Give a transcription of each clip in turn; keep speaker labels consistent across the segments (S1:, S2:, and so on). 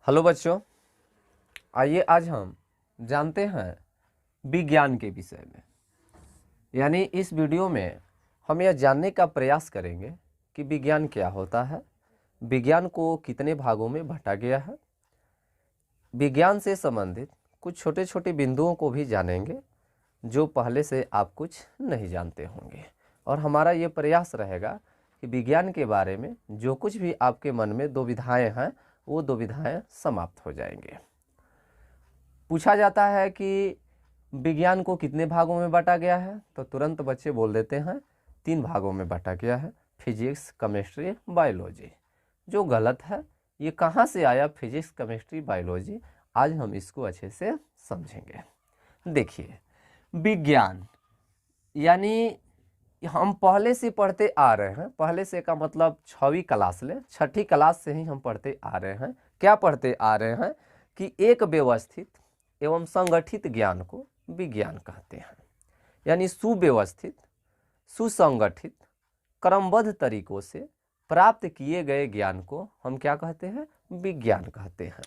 S1: Hello बच्चों, आइए आज हम जानते हैं विज्ञान के विषय में। यानी इस वीडियो में हम यह जानने का प्रयास करेंगे कि विज्ञान क्या होता है, विज्ञान को कितने भागों में बांटा गया है। विज्ञान से संबंधित कुछ छोटे छोटे बिंदुओं को भी जानेंगे जो पहले से आप कुछ नहीं जानते होंगे, और हमारा ये प्रयास रहेगा कि विज्ञान के बारे में जो कुछ भी आपके मन में दुविधाएं हैं वो दुविधाएं समाप्त हो जाएंगे। पूछा जाता है कि विज्ञान को कितने भागों में बांटा गया है, तो तुरंत बच्चे बोल देते हैं 3 भागों में बांटा गया है, फिजिक्स, केमिस्ट्री, बायोलॉजी। जो गलत है। ये कहाँ से आया फिजिक्स, केमिस्ट्री, बायोलॉजी? आज हम इसको अच्छे से समझेंगे। देखिए, विज्ञान यानी हम पहले से पढ़ते आ रहे हैं। पहले से का मतलब 6वीं क्लास ले, 6ठी क्लास से ही हम पढ़ते आ रहे हैं। क्या पढ़ते आ रहे हैं कि एक व्यवस्थित एवं संगठित ज्ञान को विज्ञान कहते हैं। यानी सुव्यवस्थित, सुसंगठित, क्रमबद्ध तरीकों से प्राप्त किए गए ज्ञान को हम क्या कहते हैं? विज्ञान कहते हैं।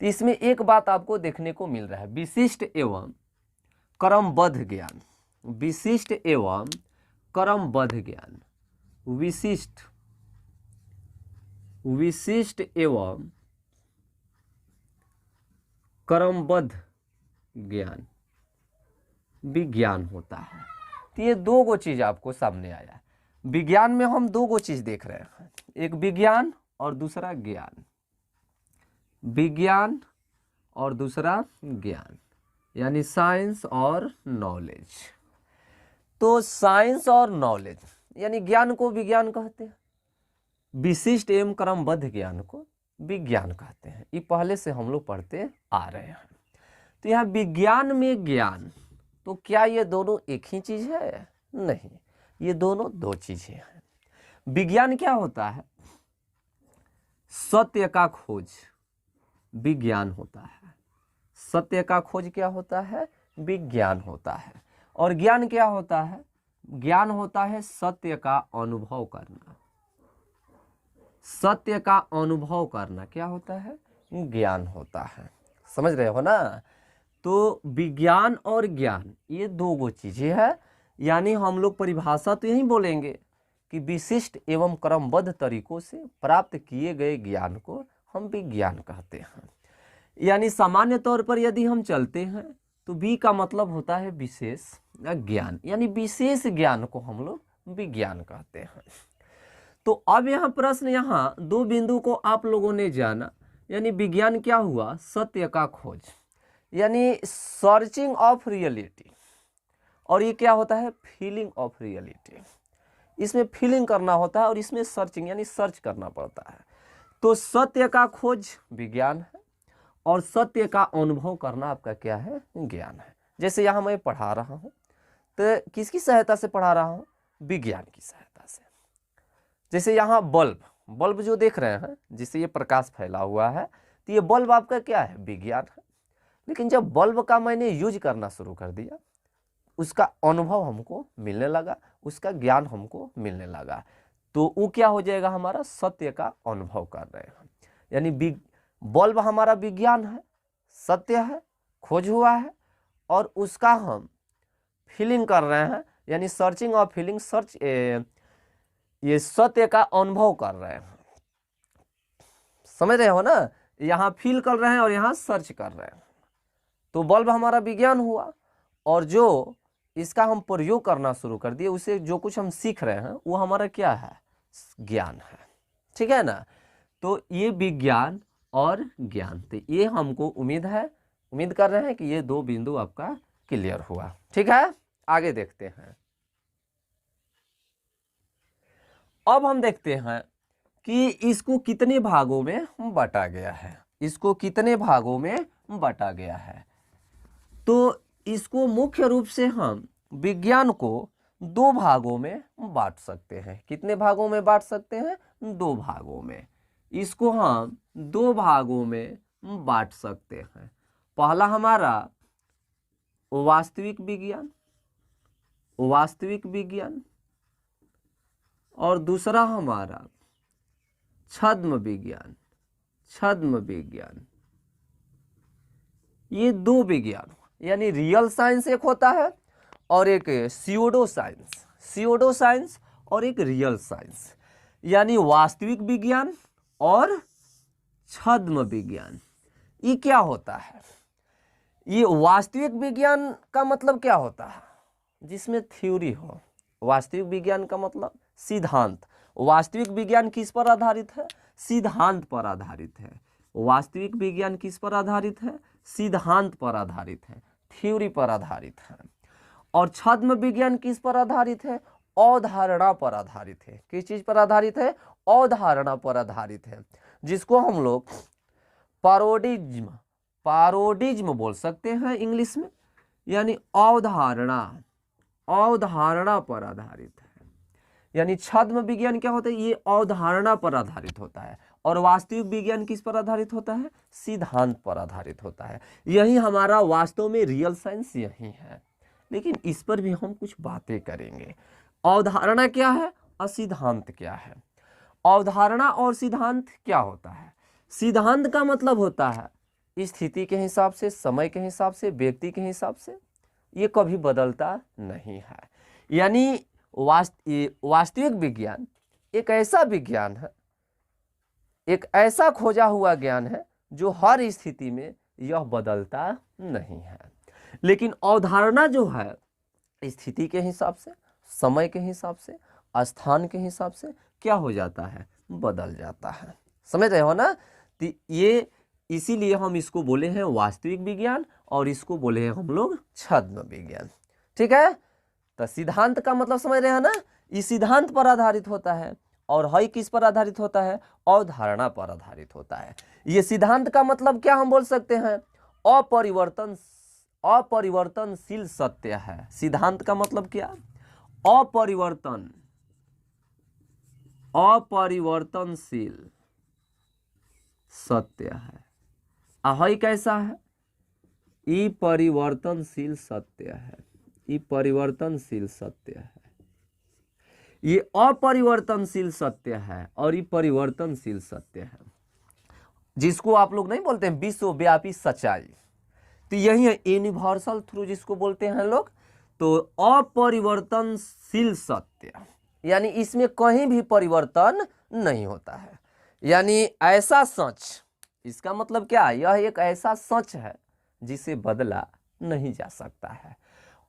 S1: तो इसमें एक बात आपको देखने को मिल रहा है, विशिष्ट एवं क्रमबद्ध ज्ञान। विशिष्ट एवं क्रमबद्ध ज्ञान, विशिष्ट एवं क्रमबद्ध ज्ञान विज्ञान होता है। तो ये दो गो चीज आपको सामने आया। विज्ञान में हम दो गो चीज देख रहे हैं, एक विज्ञान और दूसरा ज्ञान। विज्ञान और दूसरा ज्ञान, यानी साइंस और नॉलेज। तो साइंस और नॉलेज यानी ज्ञान को विज्ञान कहते हैं, विशिष्ट एवं क्रमबद्ध ज्ञान को विज्ञान कहते हैं। ये पहले से हम लोग पढ़ते आ रहे हैं। तो यहाँ विज्ञान में ज्ञान, तो क्या ये दोनों एक ही चीज है? नहीं, ये दोनों दो चीजें हैं। विज्ञान क्या होता है? सत्य का खोज विज्ञान होता है। सत्य का खोज क्या होता है? विज्ञान होता है। और ज्ञान क्या होता है? ज्ञान होता है सत्य का अनुभव करना। सत्य का अनुभव करना क्या होता है? ज्ञान होता है। समझ रहे हो ना? तो विज्ञान और ज्ञान ये दो गो चीजें हैं। यानी हम लोग परिभाषा तो यही बोलेंगे कि विशिष्ट एवं क्रमबद्ध तरीकों से प्राप्त किए गए ज्ञान को हम विज्ञान कहते हैं। यानी सामान्य तौर पर यदि हम चलते हैं तो बी का मतलब होता है विशेष ज्ञान, यानी विशेष ज्ञान को हम लोग विज्ञान कहते हैं। तो अब यहाँ प्रश्न, यहाँ दो बिंदु को आप लोगों ने जाना। यानी विज्ञान क्या हुआ? सत्य का खोज, यानी सर्चिंग ऑफ रियलिटी। और ये क्या होता है? Feeling of reality. इसमें फीलिंग करना होता है और इसमें सर्चिंग यानी सर्च करना पड़ता है। तो सत्य का खोज विज्ञान है और सत्य का अनुभव करना आपका क्या है? ज्ञान है। जैसे यहाँ मैं पढ़ा रहा हूँ तो किसकी सहायता से पढ़ा रहा हूँ? विज्ञान की सहायता से। जैसे यहाँ बल्ब जो देख रहे हैं, जिससे ये प्रकाश फैला हुआ है, तो ये बल्ब आपका क्या है? विज्ञान है। लेकिन जब बल्ब का मैंने यूज करना शुरू कर दिया, उसका अनुभव हमको मिलने लगा, उसका ज्ञान हमको मिलने लगा, तो वो क्या हो जाएगा? हमारा सत्य का अनुभव कर रहे हैं। यानी बल्ब हमारा विज्ञान है, सत्य है, खोज हुआ है, और उसका हम फीलिंग कर रहे हैं, यानी सर्चिंग और फीलिंग, ये सत्य का अनुभव कर रहे हैं। समझ रहे हो ना? यहाँ फील कर रहे हैं और यहाँ सर्च कर रहे हैं। तो बल्ब हमारा विज्ञान हुआ, और जो इसका हम प्रयोग करना शुरू कर दिए, उसे जो कुछ हम सीख रहे हैं वो हमारा क्या है? ज्ञान है। ठीक है ना? तो ये विज्ञान और ज्ञान, तो ये हमको उम्मीद कर रहे हैं कि ये दो बिंदु आपका क्लियर हुआ। ठीक है, आगे देखते हैं। अब हम देखते हैं कि इसको कितने भागों में बांटा गया है। इसको कितने भागों में बांटा गया है? तो इसको मुख्य रूप से हम विज्ञान को 2 भागों में बांट सकते हैं। कितने भागों में बांट सकते हैं? 2 भागों में। इसको हम 2 भागों में बांट सकते हैं। पहला हमारा वास्तविक विज्ञान, और दूसरा हमारा छद्म विज्ञान। छद्म विज्ञान। ये दो विज्ञान, यानी रियल साइंस एक होता है और एक स्यूडो साइंस, स्यूडो साइंस और एक रियल साइंस, यानी वास्तविक विज्ञान और छद्म विज्ञान। ये क्या होता है? ये वास्तविक विज्ञान का मतलब क्या होता है? जिसमें थ्योरी हो। वास्तविक विज्ञान का मतलब सिद्धांत। वास्तविक विज्ञान किस पर आधारित है? सिद्धांत पर आधारित है। वास्तविक विज्ञान किस पर आधारित है? सिद्धांत पर आधारित है, थ्योरी पर आधारित है। और छद्म विज्ञान किस पर आधारित है? अवधारणा पर आधारित है। किस चीज पर आधारित है? अवधारणा पर आधारित है, जिसको हम लोग पैरोडिज्म बोल सकते हैं इंग्लिश में, यानी अवधारणा, अवधारणा पर आधारित है। यानी छद्म विज्ञान क्या होता है? ये अवधारणा पर आधारित होता है। और वास्तविक विज्ञान किस पर आधारित होता है? सिद्धांत पर आधारित होता है। यही हमारा वास्तव में रियल साइंस यही है, लेकिन इस पर भी हम कुछ बातें करेंगे। अवधारणा क्या है और सिद्धांत क्या है? अवधारणा और सिद्धांत क्या होता है? सिद्धांत का मतलब होता है स्थिति के हिसाब से, समय के हिसाब से, व्यक्ति के हिसाब से, ये कभी बदलता नहीं है। यानी वास्तविक विज्ञान एक ऐसा विज्ञान है, एक ऐसा खोजा हुआ ज्ञान है जो हर स्थिति में यह बदलता नहीं है। लेकिन अवधारणा जो है स्थिति के हिसाब से, समय के हिसाब से, स्थान के हिसाब से क्या हो जाता है? बदल जाता है। समझ रहे हो ना? तो ये इसीलिए हम इसको बोले हैं वास्तविक विज्ञान और इसको बोले हैं हम लोग छद्म विज्ञान। ठीक है? तो सिद्धांत का मतलब समझ रहे हैं ना? इस सिद्धांत पर आधारित होता है। और है किस पर आधारित होता है? अवधारणा पर आधारित होता है। ये सिद्धांत का मतलब क्या हम बोल सकते हैं? अपरिवर्तनशील सत्य है। सिद्धांत का मतलब क्या? अपरिवर्तनशील सत्य है। है कैसा है? ये परिवर्तनशील सत्य है। ये परिवर्तनशील सत्य है। ये अपरिवर्तनशील सत्य है और ये परिवर्तनशील सत्य है, जिसको आप लोग नहीं बोलते हैं विश्वव्यापी सच्चाई। तो यही है यूनिवर्सल ट्रूथ जिसको बोलते हैं लोग। तो अपरिवर्तनशील सत्य, यानी इसमें कहीं भी परिवर्तन नहीं होता है। यानी ऐसा सच, इसका मतलब क्या? यह एक ऐसा सच है जिसे बदला नहीं जा सकता है।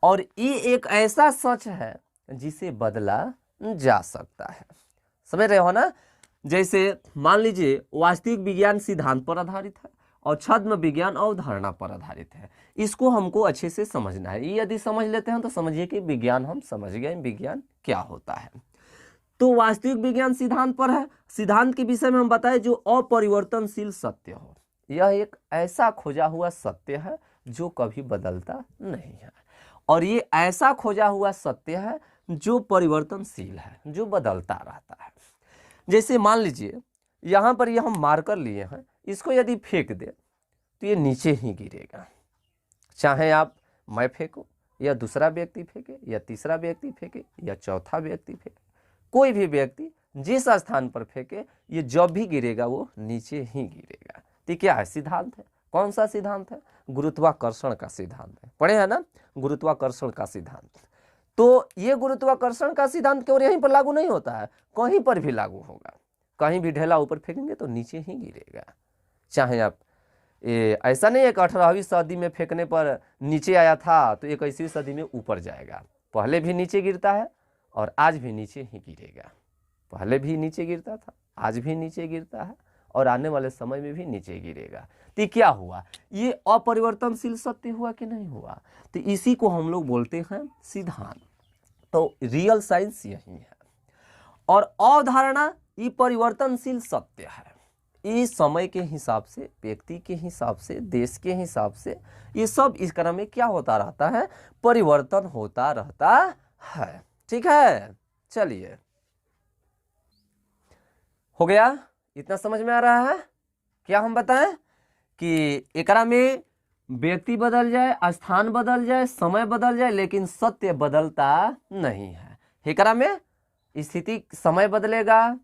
S1: और ये एक ऐसा सच है जिसे बदला जा सकता है। समझ रहे हो ना? जैसे मान लीजिए वास्तविक विज्ञान सिद्धांत पर आधारित है और छद्म विज्ञान अवधारणा पर आधारित है। इसको हमको अच्छे से समझना है। ये यदि समझ लेते हैं तो समझिए कि विज्ञान हम समझ गए, विज्ञान क्या होता है। तो वास्तविक विज्ञान सिद्धांत पर है। सिद्धांत के विषय में हम बताएं जो अपरिवर्तनशील सत्य हो। यह एक ऐसा खोजा हुआ सत्य है जो कभी बदलता नहीं है। और ये ऐसा खोजा हुआ सत्य है जो परिवर्तनशील है, जो बदलता रहता है। जैसे मान लीजिए यहाँ पर यह हम मार्कर लिए हैं, इसको यदि फेंक दे तो ये नीचे ही गिरेगा। चाहे आप मैं फेंको या दूसरा व्यक्ति फेंके या तीसरा व्यक्ति फेंके या चौथा व्यक्ति फेंके, कोई भी व्यक्ति जिस स्थान पर फेंके ये जब भी गिरेगा वो नीचे ही गिरेगा। तो क्या है? सिद्धांत है। कौन सा सिद्धांत है? गुरुत्वाकर्षण का सिद्धांत है। पढ़े हैं ना? गुरुत्वाकर्षण का सिद्धांत। तो ये गुरुत्वाकर्षण का सिद्धांत केवल यहीं पर लागू नहीं होता है, कहीं पर भी लागू होगा। कहीं भी ढेला ऊपर फेंकेंगे तो नीचे ही गिरेगा। चाहे आप ऐसा नहीं है कि 18वीं सदी में फेंकने पर नीचे आया था तो 21वीं सदी में ऊपर जाएगा। पहले भी नीचे गिरता है और आज भी नीचे ही गिरेगा। पहले भी नीचे गिरता था, आज भी नीचे गिरता है और आने वाले समय में भी नीचे गिरेगा। तो क्या हुआ? ये अपरिवर्तनशील सत्य हुआ कि नहीं हुआ? तो इसी को हम लोग बोलते हैं सिद्धांत। तो रियल साइंस यही है। और अवधारणा ये परिवर्तनशील सत्य है। ये समय के हिसाब से, व्यक्ति के हिसाब से, देश के हिसाब से, ये सब इस क्रम में क्या होता रहता है? परिवर्तन होता रहता है। ठीक है? चलिए, हो गया? इतना समझ में आ रहा है? क्या हम बताएं कि एकरा में व्यक्ति बदल जाए, स्थान बदल जाए, समय बदल जाए, लेकिन सत्य बदलता नहीं है। एकरा में स्थिति, समय बदलेगा,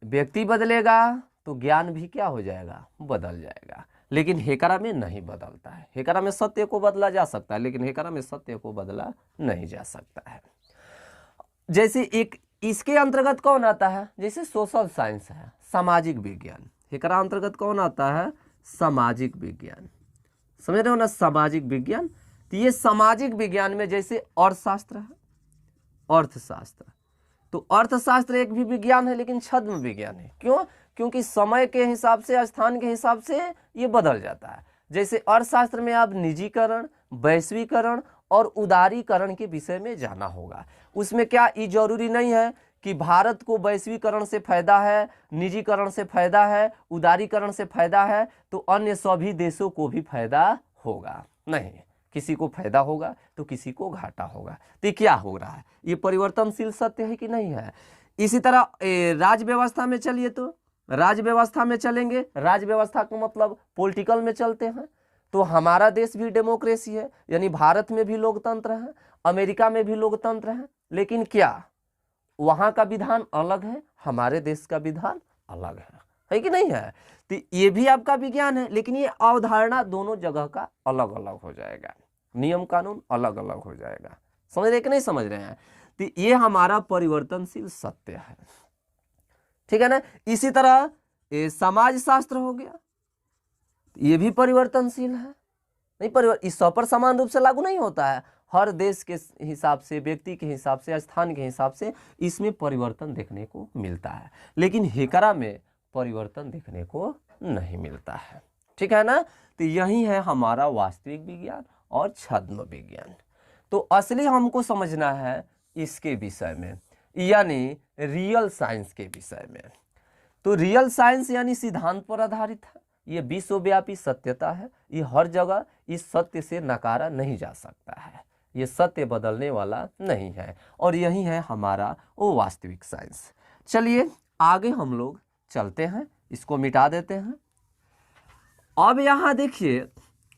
S1: व्यक्ति बदलेगा, तो ज्ञान भी क्या हो जाएगा, बदल जाएगा। लेकिन हेकरा में नहीं बदलता है। हेकरा में सत्य को बदला जा सकता है, लेकिन हेकरा में सत्य को बदला नहीं जा सकता है। जैसे एक इसके अंतर्गत कौन आता है, जैसे सोशल साइंस है, सामाजिक विज्ञान। हेकरा अंतर्गत कौन आता है, सामाजिक विज्ञान। समझ रहे हो ना, सामाजिक विज्ञान। तो ये सामाजिक विज्ञान में जैसे अर्थशास्त्र है, अर्थशास्त्र, तो अर्थशास्त्र एक भी विज्ञान है, लेकिन छद्म विज्ञान है। क्यों? क्योंकि समय के हिसाब से, स्थान के हिसाब से ये बदल जाता है। जैसे अर्थशास्त्र में आप निजीकरण, वैश्वीकरण और उदारीकरण के विषय में जाना होगा। उसमें क्या ये जरूरी नहीं है कि भारत को वैश्वीकरण से फायदा है, निजीकरण से फायदा है, उदारीकरण से फायदा है तो अन्य सभी देशों को भी फायदा होगा। नहीं, किसी को फायदा होगा तो किसी को घाटा होगा। तो क्या हो रहा है, ये परिवर्तनशील सत्य है कि नहीं है। इसी तरह राज्य व्यवस्था में चलिए, तो राज्य व्यवस्था में चलेंगे, राज्य व्यवस्था को मतलब पॉलिटिकल में चलते हैं, तो हमारा देश भी डेमोक्रेसी है, यानी भारत में भी लोकतंत्र है, अमेरिका में भी लोकतंत्र है, लेकिन क्या वहाँ का विधान अलग है, हमारे देश का विधान अलग है कि नहीं है। तो ये भी आपका विज्ञान है, लेकिन ये अवधारणा दोनों जगह का अलग अलग हो जाएगा, नियम कानून अलग अलग हो जाएगा। समझ रहे कि नहीं समझ रहे हैं। तो ये हमारा परिवर्तनशील सत्य है, ठीक है ना। इसी तरह समाज शास्त्र हो गया, ये भी परिवर्तनशील है। नहीं, इस सब पर समान रूप से लागू नहीं होता है। हर देश के हिसाब से, व्यक्ति के हिसाब से, स्थान के हिसाब से इसमें परिवर्तन देखने को मिलता है, लेकिन हेकरा में परिवर्तन देखने को नहीं मिलता है, ठीक है ना। तो यही है हमारा वास्तविक विज्ञान और छद्म विज्ञान। तो असली हमको समझना है इसके विषय में, यानी रियल साइंस के विषय में। तो रियल साइंस यानी सिद्धांत पर आधारित है, ये विश्वव्यापी सत्यता है, ये हर जगह इस सत्य से नकारा नहीं जा सकता है, ये सत्य बदलने वाला नहीं है, और यही है हमारा वो वास्तविक साइंस। चलिए आगे हम लोग चलते हैं, इसको मिटा देते हैं। अब यहाँ देखिए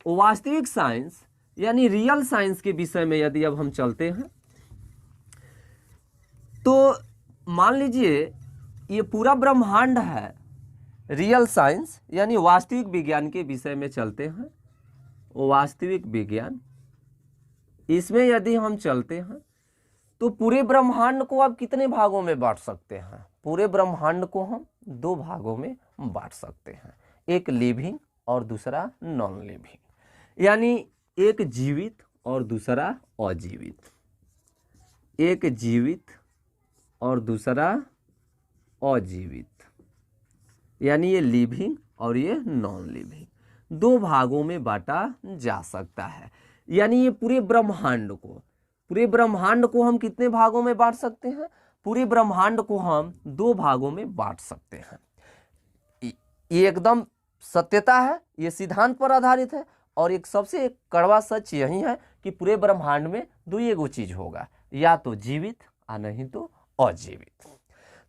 S1: वास्तविक साइंस यानी रियल साइंस के विषय में यदि अब हम चलते हैं, तो मान लीजिए ये पूरा ब्रह्मांड है। रियल साइंस यानी वास्तविक विज्ञान के विषय में चलते हैं। वास्तविक विज्ञान, इसमें यदि हम चलते हैं तो पूरे ब्रह्मांड को आप कितने भागों में बांट सकते हैं, पूरे ब्रह्मांड को हम दो भागों में बांट सकते हैं, एक लिविंग और दूसरा नॉन लिविंग, यानी एक जीवित और दूसरा अजीवित, एक जीवित और दूसरा अजीवित, यानी ये लिविंग और ये नॉन लिविंग, दो भागों में बांटा जा सकता है। यानी ये पूरे ब्रह्मांड को हम कितने भागों में बांट सकते हैं, पूरे ब्रह्मांड को हम दो भागों में बांट सकते हैं। ये एकदम सत्यता है, ये सिद्धांत पर आधारित है, और एक सबसे कड़वा सच यही है कि पूरे ब्रह्मांड में दो एगो चीज होगा, या तो जीवित और नहीं तो अजीवित।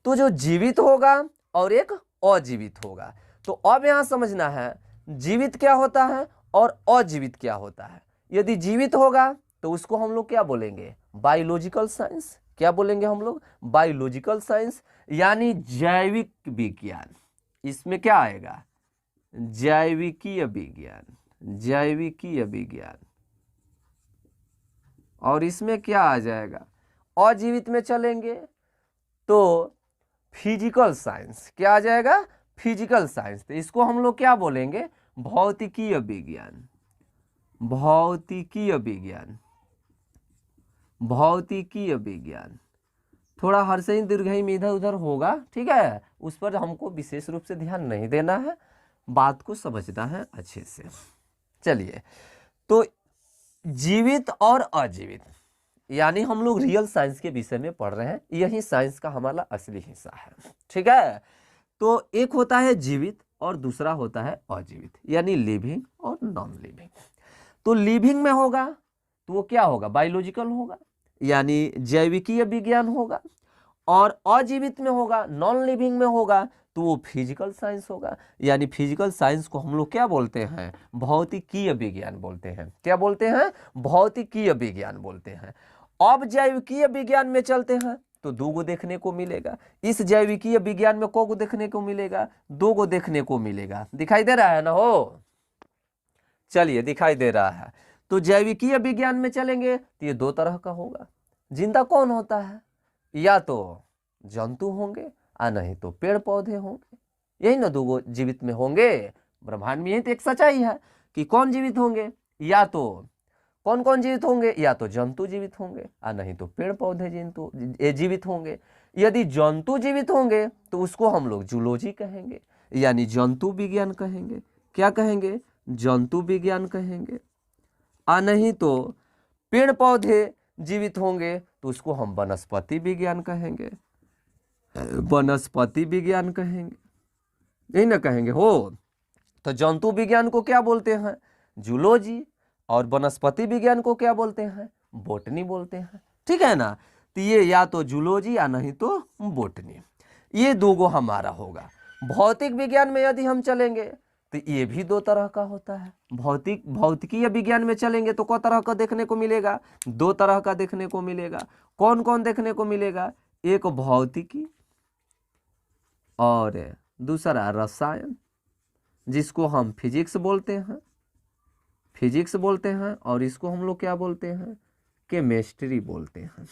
S1: तो जो जीवित होगा और एक अजीवित होगा। तो अब यहां समझना है जीवित क्या होता है और अजीवित क्या होता है। यदि जीवित होगा तो उसको हम लोग क्या बोलेंगे, बायोलॉजिकल साइंस। क्या बोलेंगे हम लोग, बायोलॉजिकल साइंस, यानी जैविक विज्ञान। इसमें क्या आएगा, जैविकीय विज्ञान, जैविकीय विज्ञान। और इसमें क्या आ जाएगा, अजीवित में चलेंगे तो फिजिकल साइंस। क्या आ जाएगा, फिजिकल साइंस। तो इसको हम लोग क्या बोलेंगे, भौतिकीय विज्ञान, भौतिकीय विज्ञान, भौतिकीय विज्ञान। थोड़ा हर्षई दीर्घई में इधर उधर होगा, ठीक है, उस पर हमको विशेष रूप से ध्यान नहीं देना है, बात को समझना है अच्छे से। चलिए, तो जीवित और अजीवित, यानी हम लोग रियल साइंस के विषय में पढ़ रहे हैं, यही साइंस का हमारा असली हिस्सा है, ठीक है। तो एक होता है जीवित और दूसरा होता है अजीवित, यानी लिविंग और नॉन लिविंग। तो लिविंग में होगा तो वो क्या होगा, बायोलॉजिकल होगा, यानी जैविकीय विज्ञान होगा, और अजीवित में होगा, नॉन लिविंग में होगा तो वो फिजिकल साइंस होगा। यानी फिजिकल साइंस को हम लोग क्या बोलते हैं, भौतिकीय विज्ञान बोलते हैं। क्या बोलते हैं, भौतिकीय विज्ञान बोलते हैं। अब जैविकीय विज्ञान में चलते हैं तो 2 गो देखने को मिलेगा। इस जैविकीय विज्ञान में को देखने को मिलेगा? 2 गो देखने को मिलेगा। दिखाई दे रहा है ना हो? चलिए, दिखाई दे रहा है। तो जैविकीय विज्ञान में चलेंगे तो ये 2 तरह का होगा। जिंदा कौन होता है? या तो जंतु होंगे और नहीं तो पेड़ पौधे होंगे। यही ना 2 गो जीवित में होंगे ब्रह्मांड में। यही तो एक सच्चाई है कि कौन जीवित होंगे, या तो कौन कौन जीवित होंगे, या तो जंतु जीवित होंगे और नहीं तो पेड़ पौधे जीवित होंगे। यदि जंतु जीवित होंगे तो उसको हम लोग जूलॉजी कहेंगे, यानी जंतु विज्ञान कहेंगे। क्या कहेंगे? जंतु विज्ञान कहेंगे। और नहीं तो पेड़ पौधे जीवित होंगे तो उसको हम वनस्पति विज्ञान कहेंगे। वनस्पति विज्ञान कहेंगे, यही ना कहेंगे हो? तो जंतु विज्ञान को क्या बोलते हैं? जूलॉजी। और वनस्पति विज्ञान को क्या बोलते हैं? बोटनी बोलते हैं। ठीक है ना? तो ये या तो जूलॉजी या नहीं तो बोटनी, ये 2 गो हमारा होगा। भौतिक विज्ञान में यदि हम चलेंगे तो ये भी 2 तरह का होता है। भौतिकीय विज्ञान में चलेंगे तो कई तरह का देखने को मिलेगा? 2 तरह का देखने को मिलेगा। कौन कौन देखने को मिलेगा? एक भौतिकी और दूसरा रसायन, जिसको हम फिजिक्स बोलते हैं। और इसको हम लोग क्या बोलते हैं? केमिस्ट्री बोलते हैं।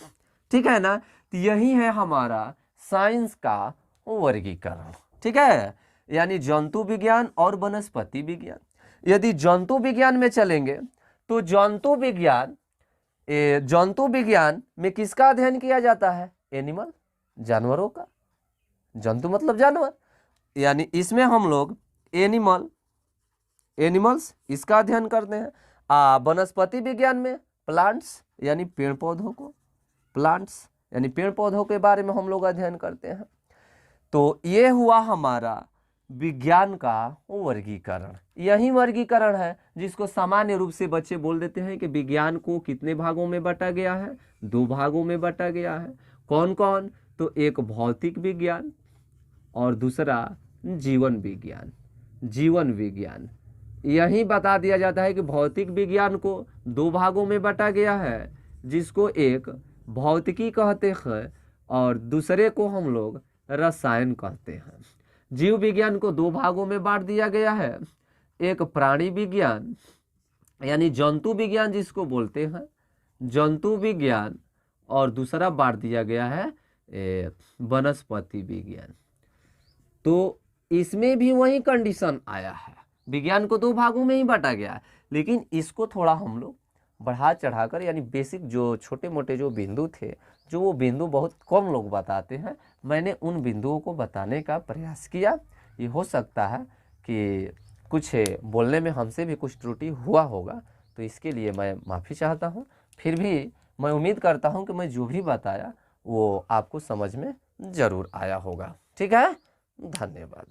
S1: ठीक है ना? तो यही है हमारा साइंस का वर्गीकरण। ठीक है, यानी जंतु विज्ञान और वनस्पति विज्ञान। यदि जंतु विज्ञान में चलेंगे तो जंतु विज्ञान में किसका अध्ययन किया जाता है? एनिमल, जानवरों का। जंतु मतलब जानवर, यानी इसमें हम लोग एनिमल्स इसका अध्ययन करते हैं। वनस्पति विज्ञान में प्लांट्स यानी पेड़ पौधों को, पेड़ पौधों के बारे में हम लोग अध्ययन करते हैं। तो ये हुआ हमारा विज्ञान का वर्गीकरण। यही वर्गीकरण है जिसको सामान्य रूप से बच्चे बोल देते हैं कि विज्ञान को कितने भागों में बांटा गया है? 2 भागों में बांटा गया है। कौन कौन? तो एक भौतिक विज्ञान और दूसरा जीवन विज्ञान। यही बता दिया जाता है कि भौतिक विज्ञान को 2 भागों में बांटा गया है, जिसको एक भौतिकी कहते हैं और दूसरे को हम लोग रसायन कहते हैं। जीव विज्ञान को 2 भागों में बांट दिया गया है। एक प्राणी विज्ञान यानी जंतु विज्ञान जिसको बोलते हैं, जंतु विज्ञान, और दूसरा बांट दिया गया है वनस्पति विज्ञान। तो इसमें भी वही कंडीशन आया है, विज्ञान को 2 भागों में ही बांटा गया है, लेकिन इसको थोड़ा हम लोग बढ़ा चढ़ाकर, यानी बेसिक जो छोटे मोटे जो बिंदु थे, जो वो बिंदु बहुत कम लोग बताते हैं, मैंने उन बिंदुओं को बताने का प्रयास किया। ये हो सकता है कि कुछ बोलने में हमसे भी कुछ त्रुटि हुआ होगा, तो इसके लिए मैं माफ़ी चाहता हूँ। फिर भी मैं उम्मीद करता हूँ कि मैं जो भी बताया वो आपको समझ में ज़रूर आया होगा। ठीक है, धन्यवाद।